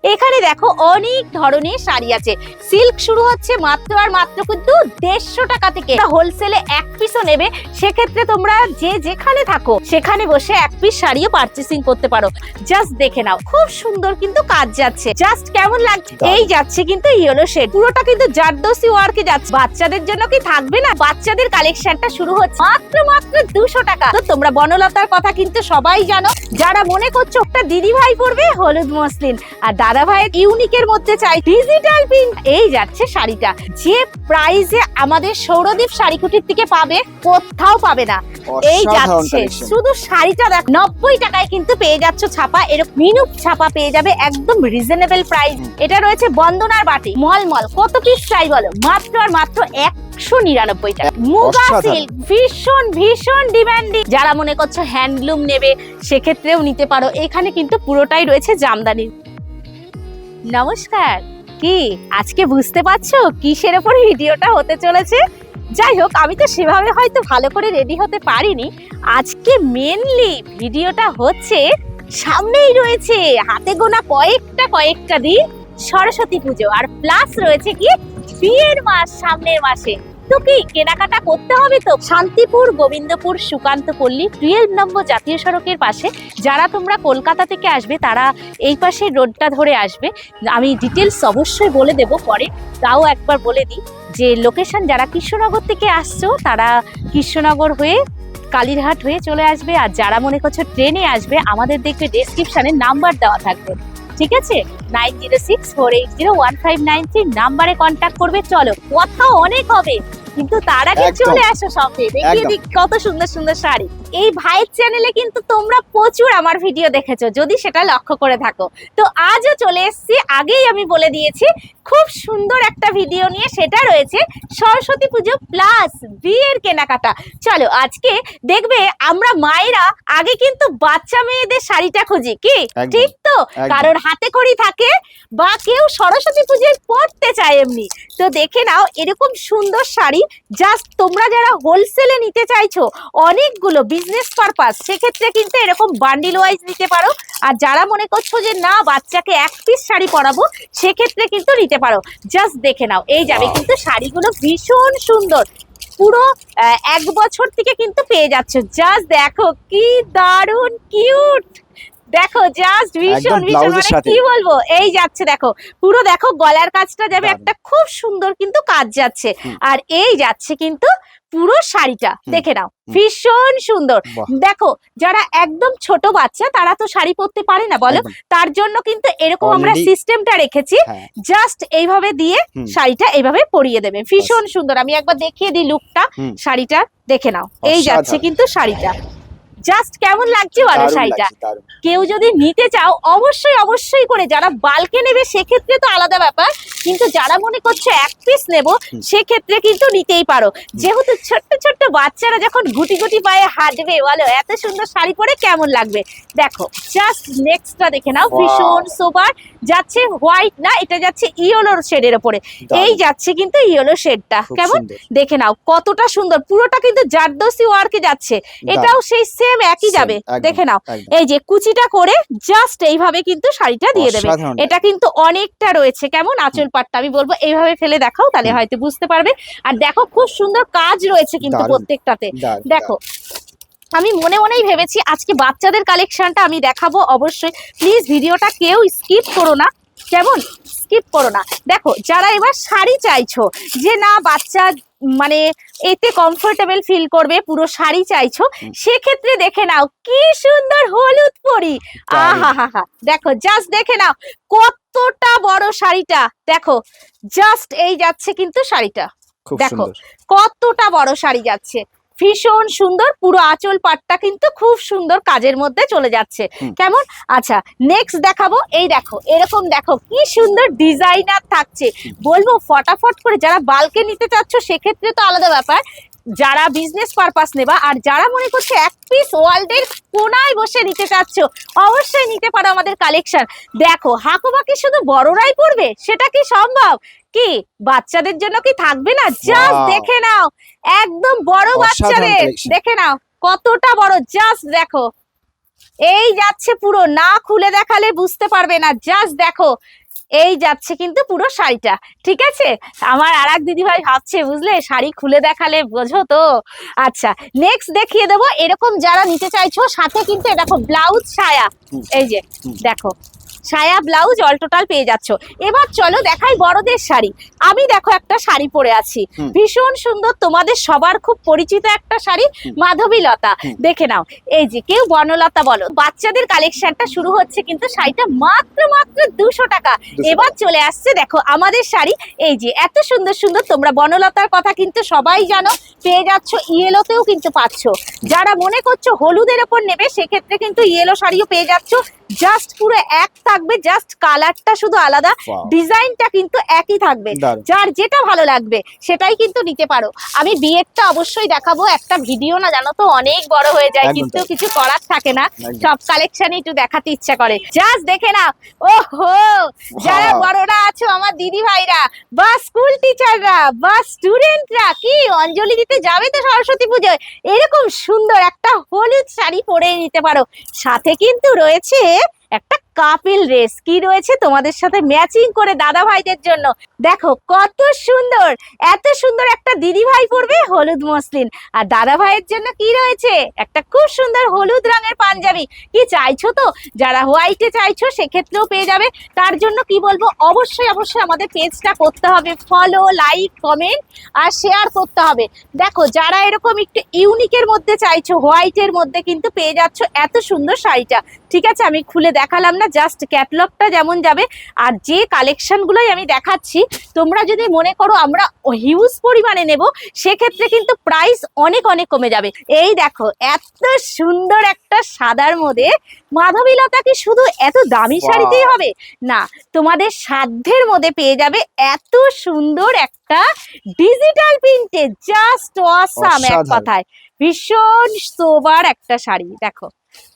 এখানে দেখো অনেক ধরনের শাড়ি আছে। সিল্ক শুরু হচ্ছে মাত্র আর মাত্র কিন্তু 150 টাকা থেকে। হোলসেলে এক পিসও নেবে, সেক্ষেত্রে তোমরা যে যেখানে থাকো সেখানে বসে এক পিস শাড়িও পারচেসিং করতে পারো। জাস্ট দেখে নাও, খুব সুন্দর কিন্তু কাজ যাচ্ছে। জাস্ট কেমন লাগছে? এই যাচ্ছে কিন্তু ইয়েলো শেড, পুরোটা কিন্তু জারদোসি ওয়ার্কে যাচ্ছে। বাচ্চাদের জন্য কি থাকবে না? বাচ্চাদের কালেকশনটা শুরু হচ্ছে মাত্র 200 টাকা। তো তোমরা বনলতার কথা কিন্তু সবাই জানো। যারা মনে করছো একটা দিদি ভাই পরবে হলুদ মসলিন, আর দাদা ভাইয়ের ইউনিকের মধ্যে চাই ডিজিটাল প্রিন্ট, এই যাচ্ছে শাড়িটা। যে প্রাইসে আমাদের সৌরদীপ শাড়ি কুটির থেকে পাবে, কোথাও পাবে না। এই যাচ্ছে শুধু শাড়িটা দেখ, 90 টাকায় কিন্তু পেয়ে যাচ্ছ ছাপা। এরকম মিনুক ছাপা পেয়ে যাবে একদম রিজনেবল প্রাইস। এটা রয়েছে বন্দনার বাটি মলমল। কত পিস চাই বলো? মাত্র আর মাত্র 199 টাকা। মুগা সিল্ক ভীষণ ভীষণ ডিমান্ডিং। যারা মনে করছো হ্যান্ডলুম নেবে সেক্ষেত্রেও নিতে পারো। এখানে কিন্তু পুরোটাই রয়েছে জামদানি। নমস্কার। কি আজকে বুঝতে পারছো কিসের উপর ভিডিওটা হতে চলেছে? যাই হোক, আমি তো সেভাবে হয়তো ভালো করে রেডি হতে পারিনি। আজকে মেনলি ভিডিওটা হচ্ছে, সামনেই রয়েছে হাতে গোনা কয়েকটা দিন সরস্বতী পুজো, আর প্লাস রয়েছে কি বিয়ের মাস সামনের মাসে। তো কি কেনাকাটা করতে হবে তো। শান্তিপুর, গোবিন্দপুর, সুকান্ত পল্লী 12 নম্বর জাতীয় সড়কের পাশে। যারা তোমরা কলকাতা থেকে আসবে তারা এই পাশে রোডটা ধরে আসবে। আমি ডিটেলস অবশ্যই বলে দেব পরে, তাও একবার বলে দিই যে লোকেশন। যারা কৃষ্ণনগর থেকে আসছো তারা কৃষ্ণনগর হয়ে কালীরহাট হয়ে চলে আসবে। আর যারা মনে করছো ট্রেনে আসবে, আমাদের দেখবে ডেসক্রিপশনে নাম্বার দেওয়া থাকবে, ঠিক আছে? 9064801593 নাম্বারে কন্ট্যাক্ট করবে। চলো, কথা অনেক হবে, কিন্তু তার আগে চলে আসো শপে, দেখিয়ে দিই কত সুন্দর সুন্দর শাড়ি। এই ভাইয়ের চ্যানেলে কিন্তু তোমরা প্রচুর আমার ভিডিও দেখেছো, যদি সেটা লক্ষ্য করে থাকো। তো আজও চলে এসেছি, আগেই আমি বলে দিয়েছি, খুব সুন্দর একটা ভিডিও নিয়ে। সেটা রয়েছে সরস্বতী পুজো প্লাস বিয়ের কেনাকাটা। চলো, আজকে দেখবে আমরা মায়েরা আগে কিন্তু বাচ্চা মেয়েদের শাড়িটা খুঁজি, কি ঠিক তো? কারণ হাতে খড়ি থাকে বা কেউ সরস্বতী পুজোয় পরতে চায় এমনি। তো দেখে নাও এরকম সুন্দর শাড়ি। জাস্ট তোমরা যারা হোলসেলে নিতে চাইছো অনেকগুলো বিজনেস পারপাস, সেক্ষেত্রে কিন্তু এরকম বান্ডিল ওয়াইজ নিতে পারো। আর যারা মনে করছো যে না বাচ্চাকে এক পিস শাড়ি পরাবো, সেক্ষেত্রে কিন্তু নিতে পারো। জাস্ট দেখে নাও, এই যাবে কিন্তু শাড়িগুলো ভীষণ সুন্দর। পুরো 1 বছর থেকে কিন্তু পেয়ে যাচ্ছ। জাস্ট দেখো কি দারুণ কিউট। দেখো জাস্ট ভীষণ ভীষণ, মানে কি বলবো, এই যাচ্ছে দেখো পুরো। দেখো গলার কাজটা যাবে একটা খুব সুন্দর কিন্তু কাজ যাচ্ছে। আর এই যাচ্ছে কিন্তু পুরো শাড়িটা, দেখে নাও ভীষণ সুন্দর। দেখো যারা একদম ছোট বাচ্চা তারা তো শাড়ি পরতে পারে না বলো, তার জন্য কিন্তু এরকম আমরা সিস্টেমটা রেখেছি। জাস্ট এইভাবে দিয়ে শাড়িটা এইভাবে পরিয়ে দেবে, ভীষণ সুন্দর। আমি একবার দেখিয়ে দিই লুকটা শাড়িটা, দেখে নাও। এই যাচ্ছে কিন্তু শাড়িটা। জাস্ট কেমন লাগছে বলো শাড়িটা? কেউ যদি নিতে চাও অবশ্যই করে, যারা বাল্কে নেবে সেক্ষেত্রে তো আলাদা ব্যাপার, কিন্তু যারা মনে করছে এক পিস নেবো সেক্ষেত্রে কিন্তু নিতেই পারো। যেহেতু ছোট্ট ছোট্ট বাচ্চারা যখন গুটি গুটি পায়ে হাঁটবে, বলো এত সুন্দর শাড়ি পরে কেমন লাগবে। দেখো জাস্ট নেক্সটটা দেখে নাও, ভীষণ সোবার যাচ্ছে। হোয়াইট না, এটা যাচ্ছে ইয়েলো শেডের উপরে। এই যাচ্ছে কিন্তু ইয়েলো শেডটা, কেমন দেখে নাও কতটা সুন্দর। পুরোটা কিন্তু জারদোসি ওয়ার্কে যাচ্ছে, এটাও সেই সেম একই যাবে। দেখে নাও এই যে কুচিটা করে জাস্ট এইভাবে কিন্তু শাড়িটা দিয়ে দেবে। এটা কিন্তু অনেকটা রয়েছে, কেমন আঁচল পাটটা আমি বলবো এইভাবে ফেলে দেখাও, তাহলে হয়তো বুঝতে পারবে। আর দেখো খুব সুন্দর কাজ রয়েছে কিন্তু প্রত্যেকটাতে। দেখো আমি মনেই ভেবেছি আজকে বাচ্চাদের কালেকশনটা আমি দেখাবো অবশ্যই। প্লিজ ভিডিওটা কেউ স্কিপ করো না, কেমন স্কিপ করো না। দেখো যারা এবার শাড়ি চাইছো যে না বাচ্চা মানে এতে কমফোর্টেবল ফিল করবে, পুরো শাড়ি চাইছো, সেক্ষেত্রে দেখে নাও কি সুন্দর হলুদ পরি। আহা, দেখো জাস্ট দেখে নাও কতটা বড় শাড়িটা। দেখো জাস্ট এই যাচ্ছে কিন্তু শাড়িটা, দেখো কতটা বড় শাড়ি যাচ্ছে, ভীষণ সুন্দর। পুরো আঁচল পাটটা কিন্তু খুব সুন্দর কাজের মধ্যে চলে যাচ্ছে, কেমন? আচ্ছা নেক্সট দেখাবো। এই দেখো এরকম দেখো কি সুন্দর ডিজাইনার থাকছে। বলবো ফটাফট করে, যারা বাল্কে নিতে চাচ্ছ সেক্ষেত্রে তো আলাদা ব্যাপার, যারা বিজনেস পারপাস নেবা, আর যারা মনে করছে এক পিস ওয়ার্ল্ডের কোনায় বসে নিতে চাচ্ছ অবশ্যই নিতে পারো আমাদের কালেকশন। দেখো হাকুবাকি শুধু বড়রাই পড়বে, সেটা কি সম্ভব? কি বাচ্চাদের জন্য কি থাকবে না? জাস্ট দেখে নাও একদম বড় বাচ্চাদের, দেখে নাও কতটা বড়। জাস্ট দেখো এই যাচ্ছে পুরো, না খুলে দেখালে বুঝতে পারবে না, জাস্ট দেখো এই যাচ্ছে কিন্তু পুরো শাড়িটা। ঠিক আছে, আমার আর এক দিদি ভাই ভাবছে বুঝলে শাড়ি খুলে দেখালে বোঝো তো। আচ্ছা নেক্সট দেখিয়ে দেবো, এরকম যারা নিতে চাইছো সাথে কিন্তু দেখো ব্লাউজ সায়া, এই যে দেখো সায়া ব্লাউজ অল টোটাল পেয়ে যাচ্ছ। এবার চলো দেখাই বড়দের শাড়ি। আমি দেখো একটা শাড়ি পরে আছি, ভীষণ সুন্দর, তোমাদের সবার খুব পরিচিত একটা শাড়ি, মাধবীলতা। দেখে নাও, এই যে কেউ বনলতা বলো, বাচ্চাদের কালেকশনটা শুরু হচ্ছে কিন্তু শাড়িটা মাত্র 200 টাকা। এবার চলে আসছে দেখো আমাদের শাড়ি, এই যে এত সুন্দর সুন্দর, তোমরা বনলতার কথা কিন্তু সবাই জানো, পেয়ে যাচ্ছ ইয়েলোতেও কিন্তু পাচ্ছ। যারা মনে করছো হলুদের ওপর নেবে সেক্ষেত্রে কিন্তু ইয়েলো শাড়িও পেয়ে যাচ্ছ, জাস্ট পুরো এক থাকবে, জাস্ট কালারটা শুধু আলাদা, ডিজাইনটা কিন্তু একই থাকবে। যার যেটা ভালো লাগবে সেটাই কিন্তু নিতে পারো। আমি বিয়েরটা অবশ্যই দেখাবো, একটা ভিডিও না জানো তো অনেক বড় হয়ে যায়, কিন্তু কিছু করার থাকে না, সব কালেকশনই একটু দেখাতে ইচ্ছা করে। জাস্ট দেখে নাও, ওহো যারা বড়রা আছো আমার দিদি ভাইরা বা স্কুল টিচাররা বা স্টুডেন্টরা, কি অঞ্জলি দিতে যাবে তো সরস্বতী পুজোয়, এরকম সুন্দর একটা হলুদ শাড়ি পরে নিতে পারো। সাথে কিন্তু রয়েছে একটা কাপিল ড্রেস, কি রয়েছে তোমাদের সাথে ম্যাচিং করে দাদা ভাইদের জন্য। দেখো কত সুন্দর, এত সুন্দর একটা দিদি ভাই পরবে হলুদ মসলিন, আর দাদা ভাইয়ের জন্য কি রয়েছে একটা খুব সুন্দর হলুদ রঙের পাঞ্জাবি। কি চাইছো তো, যারা হোয়াইটে চাইছো সেক্ষেত্রেও পেয়ে যাবে। তার জন্য কি বলবো, অবশ্যই অবশ্যই আমাদের পেজটা করতে হবে ফলো, লাইক, কমেন্ট আর শেয়ার করতে হবে। দেখো যারা এরকম একটু ইউনিকের মধ্যে চাইছো, হোয়াইটের মধ্যে কিন্তু পেয়ে যাচ্ছ এত সুন্দর শাড়িটা। ঠিক আছে, আমি খুলে দেখালাম না, জাস্ট ক্যাটালগটা যেমন যাবে, আর যে কালেকশনগুলোই আমি দেখাচ্ছি তোমরা যদি মনে করো আমরা হিউজ পরিমাণে নেব সেক্ষেত্রে কিন্তু প্রাইস অনেক অনেক কমে যাবে। এই দেখো এত সুন্দর একটা সাদার মধ্যে মাধবীলতা, কি শুধু এত দামি শাড়িতেই হবে না, তোমাদের সাধ্যের মধ্যে পেয়ে যাবে এত সুন্দর একটা ডিজিটাল প্রিন্টে, জাস্ট অসাম, এক কথায় ভীষণ সোবার একটা শাড়ি। দেখো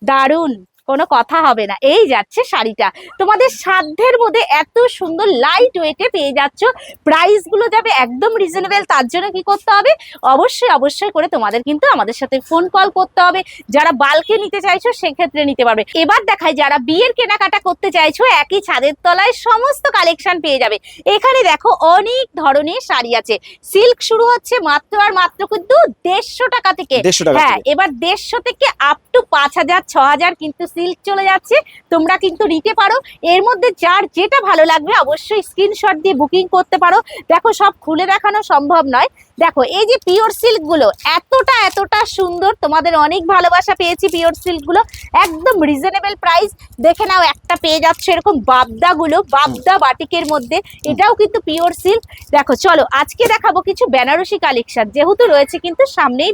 দারুণ, কোনো কথা হবে না। এই যাচ্ছে শাড়িটা তোমাদের সাধ্যের মধ্যে এত সুন্দর লাইট ওয়েটে পেয়ে যাচ্ছ, প্রাইস গুলো যাবে একদম রিজনেবল। তার জন্য কি করতে হবে, অবশ্যই অবশ্যই করে তোমাদের কিন্তু আমাদের সাথে ফোন কল করতে হবে। যারা বাল্কে নিতে চাইছো সেক্ষেত্রে নিতে পারবে। এবার দেখাই যারা বিয়ের কেনাকাটা করতে চাইছো, একই ছাদের তলায় সমস্ত কালেকশন পেয়ে যাবে। এখানে দেখো অনেক ধরনের শাড়ি আছে, সিল্ক শুরু হচ্ছে মাত্র আর মাত্র কিন্তু 150 টাকা থেকে। হ্যাঁ এবার 150 থেকে আপ টু 5000 6000 কিন্তু সিল্ক চলে যাচ্ছে, তোমরা কিন্তু নিতে পারো। এর মধ্যে যার যেটা ভালো লাগবে অবশ্যই স্ক্রিনশট দিয়ে বুকিং করতে পারো। দেখো সব খুলে দেখানো সম্ভব নয়, দেখো এই যে পিওর সিল্ক গুলো এতটা এতটা সুন্দর, তোমাদের অনেক ভালোবাসা পেয়েছি পিওর সিল্ক গুলো, একদম রিজনেবল প্রাইস। দেখে নাও একটা পেয়ে যাচ্ছে এরকম বাবদা গুলো, বাবদা বাটিকের মধ্যে, এটাও কিন্তু পিওর সিল্ক। দেখো চলো আজকে দেখাবো কিছু বেনারসি কালেকশন, যেহেতু রয়েছে কিন্তু সামনেই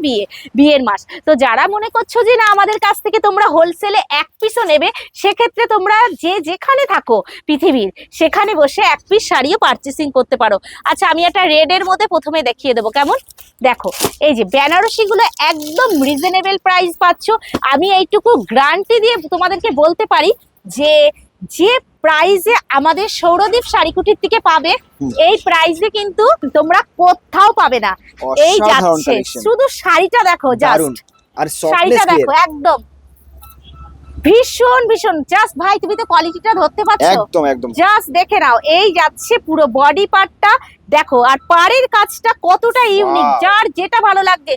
বিয়ের মাস, তো যারা মনে করছো যে না আমাদের কাছ থেকে তোমরা হোলসেলে এক পিসও নেবে, সেক্ষেত্রে তোমরা যে যেখানে থাকো পৃথিবীর সেখানে বসে এক পিস শাড়িও পারচেসিং করতে পারো। আচ্ছা আমি একটা রেড এর মধ্যে প্রথমে দেখিয়ে দেবো কেমন। দেখো এই যে বেনারসি গুলো একদম রিজনেবল প্রাইস পাচ্ছ। আমি এইটুকু গ্যারান্টি দিয়ে তোমাদেরকে বলতে পারি যে যে প্রাইসে আমাদের সৌরদীপ শাড়িকুটির থেকে পাবে, এই প্রাইসে কিন্তু তোমরা কোথাও পাবে না। এই যাচ্ছে শুধু শাড়িটা দেখো, জাস্ট শাড়িটা দেখো একদম ভীষণ ভীষণ, জাস্ট ভাই তুমি তো কোয়ালিটিটা ধরতে পারছো, একদম একদম জাস্ট দেখে নাও। এই যাচ্ছে পুরো বডি পার্টটা দেখো, আর পাড়ের কাজটা কতটা ইউনিক, যার যেটা ভালো লাগবে।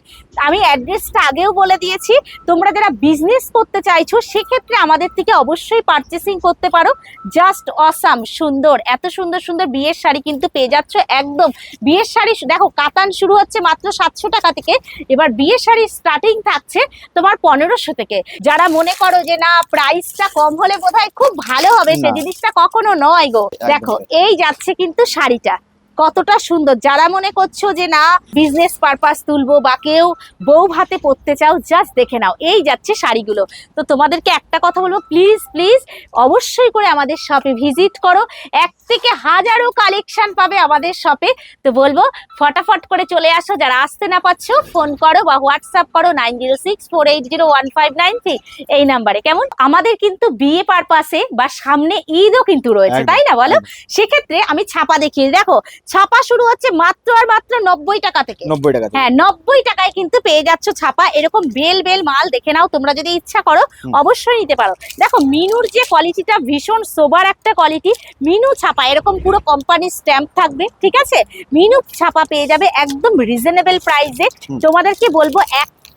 আমি অ্যাড্রেসটা আগেও বলে দিয়েছি, তোমরা যারা বিজনেস করতে চাইছো সেক্ষেত্রে আমাদের থেকে অবশ্যই পারচেসিং করতে পারো। জাস্ট অসাম সুন্দর, এত সুন্দর সুন্দর বিয়ের শাড়ি কিন্তু পেয়ে যাচ্ছ একদম। বিয়ের শাড়ি দেখো কাতান শুরু হচ্ছে মাত্র 700 টাকা থেকে, এবার বিয়ের শাড়ি স্টার্টিং থাকছে তোমার 1500 থেকে। যারা মনে করো যে না প্রাইসটা কম হলে বোধহয় খুব ভালো হবে, সেই জিনিসটা কখনো নয় গো। দেখো এই যাচ্ছে কিন্তু শাড়িটা কতটা সুন্দর, যারা মনে করছো যে না বিজনেস পারপাস তুলবো বা কেউ বউ ভাতে পরতে চাও, জাস্ট দেখে নাও এই যাচ্ছে শাড়িগুলো। তো তোমাদেরকে একটা কথা বলবো, প্লিজ প্লিজ অবশ্যই করে আমাদের শপে ভিজিট করো, এক থেকে হাজারো কালেকশন পাবে আমাদের শপে। তো বলবো ফটাফট করে চলে আসো, যারা আসতে না পারছো ফোন করো বা হোয়াটসঅ্যাপ করো 9064801593 এই নাম্বারে। কেমন আমাদের কিন্তু বিয়ে পারপাসে বা সামনে ঈদও কিন্তু রয়েছে, তাই না বলো? সেক্ষেত্রে আমি ছাপা দেখিয়ে, দেখো ছাপা শুরু হচ্ছে মাত্র আর মাত্র 90 টাকা থেকে। 90 টাকা থেকে। হ্যাঁ 90 টাকায় কিন্তু পেয়ে যাচ্ছ ছাপা। এরকম বেল বেল মাল দেখে নাও, তোমরা যদি ইচ্ছা করো অবশ্যই নিতে পারো। দেখো মিনুর যে কোয়ালিটিটা ভীষণ সোবার একটা কোয়ালিটি। মিনু ছাপা এরকম পুরো কোম্পানির স্ট্যাম্প থাকবে, ঠিক আছে। মিনু ছাপা পেয়ে যাবে একদম রিজনেবল প্রাইসে। তোমাদেরকে বলবো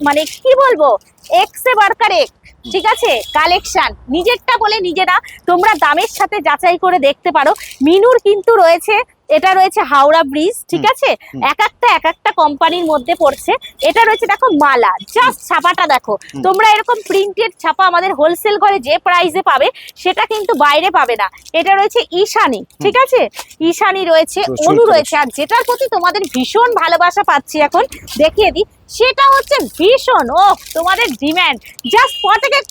মানে কি বলবো, এক্সে বার্কার এক, ঠিক আছে। কালেকশন নিজেরটা বলে নিজেরা তোমরা দামের সাথে যাচাই করে দেখতে পারো। মিনুর কিন্তু রয়েছে, এটা রয়েছে হাওড়া ব্রিজ, ঠিক আছে। এক একটা কোম্পানির মধ্যে পড়ছে। এটা রয়েছে দেখো মালা, জাস্ট ছাপাটা দেখো। তোমরা এরকম প্রিন্টেড ছাপা আমাদের হোলসেল ঘরে যে প্রাইসে পাবে সেটা কিন্তু বাইরে পাবে না। এটা রয়েছে ঈশানী, ঠিক আছে। ঈশানী রয়েছে, অনু রয়েছে। আর যেটার প্রতি তোমাদের ভীষণ ভালোবাসা পাচ্ছি এখন, দেখিয়ে দিই, সেটা হচ্ছে ভীষণ তোমাদের ডিমান্ড। জাস্ট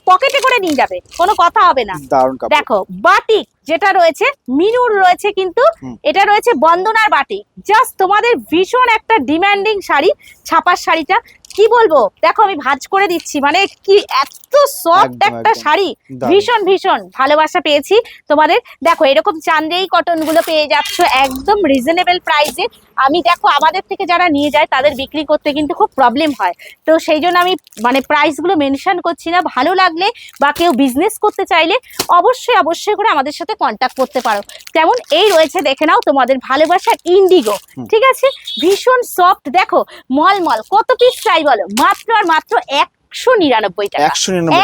পকেটে করে নিয়ে যাবে, কোনো কথা হবে না। দেখো বাটিক যেটা রয়েছে মিনুর রয়েছে, কিন্তু এটা রয়েছে বন্দনার বাটিক। জাস্ট তোমাদের ভীষণ একটা ডিমান্ডিং শাড়ি, ছাপার শাড়িটা কি বলবো। দেখো আমি ভাঁজ করে দিচ্ছি, মানে কি এত সফট একটা শাড়ি, ভীষণ ভীষণ ভালোবাসা পেয়েছি তোমাদের। দেখো এরকম চান্দেই কটন গুলো পেয়ে যাচ্ছ একদম রিজনেবল প্রাইসে। আমি দেখো আমাদের থেকে যারা নিয়ে যায় তাদের বিক্রি করতে কিন্তু খুব প্রবলেম হয়, তো সেই জন্য আমি মানে প্রাইস গুলো মেনশন করছি না। ভালো লাগলে বা কেউ বিজনেস করতে চাইলে অবশ্যই করে আমাদের সাথে কন্ট্যাক্ট করতে পারো। যেমন এই রয়েছে, দেখে নাও, তোমাদের ভালোবাসার ইন্ডিগো, ঠিক আছে। ভীষণ সফট, দেখো মলমল। কত পিস চাই বলো? মাত্র আর মাত্র 199 টাকা।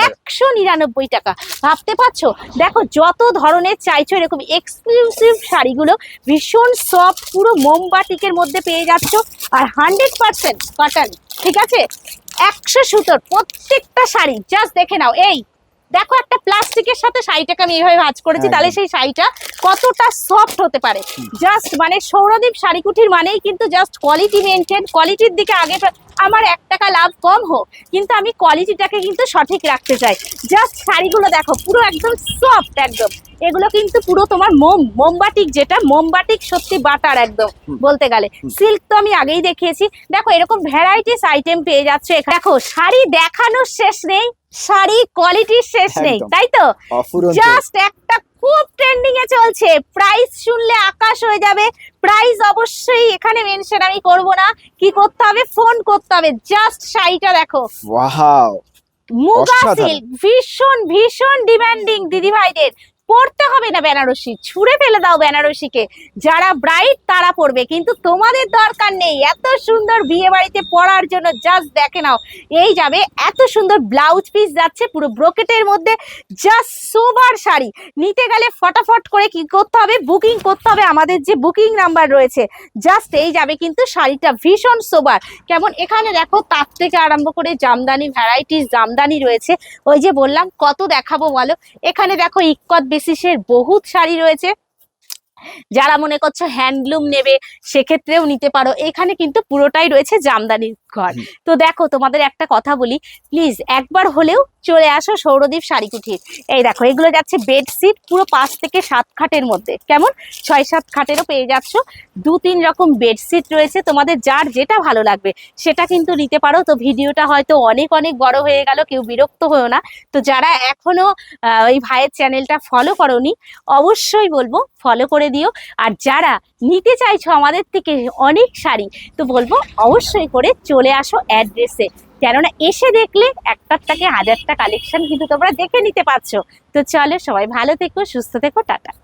199 টাকা, ভাবতে পারছো? দেখো যত ধরনের চাইছো এরকম এক্সক্লুসিভ শাড়িগুলো ভীষণ সফট, পুরো মোমবাটিকের মধ্যে পেয়ে যাচ্ছ। আর 100% কটন, ঠিক আছে। 100 সুতোর প্রত্যেকটা শাড়ি। জাস্ট দেখে নাও, এই দেখো একটা প্লাস্টিকের সাথে শাড়িটাকে আমি এইভাবে ভাঁজ করেছি, তাহলে সেই শাড়িটা কতটা সফট হতে পারে। জাস্ট মানে সৌরদীপ শাড়িকুঠির মানেই কিন্তু জাস্ট কোয়ালিটি মেনটেন। কোয়ালিটির দিকে আগে আমার 1 টাকা লাভ কম হোক, কিন্তু আমি কোয়ালিটিটাকে কিন্তু সঠিক রাখতে চাই। জাস্ট শাড়িগুলো দেখো পুরো একদম সফট একদম। এগুলো কিন্তু পুরো তোমার মোমবাটিক, যেটা মোমবাটিক সত্যি বাটার একদম বলতে গেলে। সিল্ক তো আমি আগেই দেখিয়েছি। দেখো এরকম ভ্যারাইটিস আইটেম পেয়ে যাচ্ছে। দেখো শাড়ি দেখানোর শেষ নেই, শাড়ি কোয়ালিটির শেষ নেই, তাই তো। জাস্ট একটা খুব ট্রেন্ডিং এ চলছে, প্রাইস শুনলে আকাশ হয়ে যাবে। প্রাইস অবশ্যই এখানে মেনশন আমি করব না, কি করতে হবে, ফোন করতে হবে। জাস্ট শাড়িটা দেখো, ওয়াও, মুগা সিল্ক, ভীষণ ভীষণ ডিমান্ডিং দিদি ভাইদের। পড়তে হবে না বেনারসি, ছুঁড়ে ফেলে দাও বেনারসিকে। যারা ব্রাইট তারা পড়বে, কিন্তু তোমাদের দরকার নেই এত সুন্দর বিয়ে বাড়িতে পরার জন্য। জাস্ট দেখে নাও, এই যাবে এত সুন্দর ব্লাউজ পিস যাচ্ছে পুরো ব্রোকেটের মধ্যে। জাস্ট সোবার শাড়ি নিতে গেলে ফটাফট করে কি করতে হবে, বুকিং করতে হবে। আমাদের যে বুকিং নাম্বার রয়েছে, জাস্ট এই যাবে কিন্তু শাড়িটা ভীষণ সোবার। কেমন এখানে দেখো তার থেকে আরম্ভ করে জামদানি, ভ্যারাইটিস জামদানি রয়েছে। ওই যে বললাম কত দেখাবো বলো। এখানে দেখো ইক্কত বেসিসের বহুত শাড়ি রয়েছে। যারা মনে করছো হ্যান্ডলুম নেবে সেক্ষেত্রেও নিতে পারো। এখানে কিন্তু পুরোটাই রয়েছে জামদানির ঘর। তো দেখো তোমাদের একটা কথা বলি, প্লিজ একবার হলেও চলে আসো সৌরদীপ শাড়িকুঠির। এই দেখো এগুলো যাচ্ছে বেডশিট, পুরো 5 থেকে 7 খাটের মধ্যে। কেমন 6-7 খাটেরও পেয়ে যাচ্ছ। 2-3 রকম বেডশিট রয়েছে, তোমাদের যার যেটা ভালো লাগবে সেটা কিন্তু নিতে পারো। তো ভিডিওটা হয়তো অনেক বড় হয়ে গেল, কেউ বিরক্ত হয়েও না। তো যারা এখনো ওই ভাইয়ের চ্যানেলটা ফলো করোনি, অবশ্যই বলবো ফলো করে দিও। আর যারা নিতে চাইছো আমাদের থেকে অনেক শাড়ি, তো বলবো অবশ্যই করে চলে আসো অ্যাড্রেসে। কেননা এসে দেখলে একটার থেকে 1000টা কালেকশন কিন্তু তোমরা দেখে নিতে পারছো। তো চলো সবাই ভালো থেকো, সুস্থ থেকো, টাটা।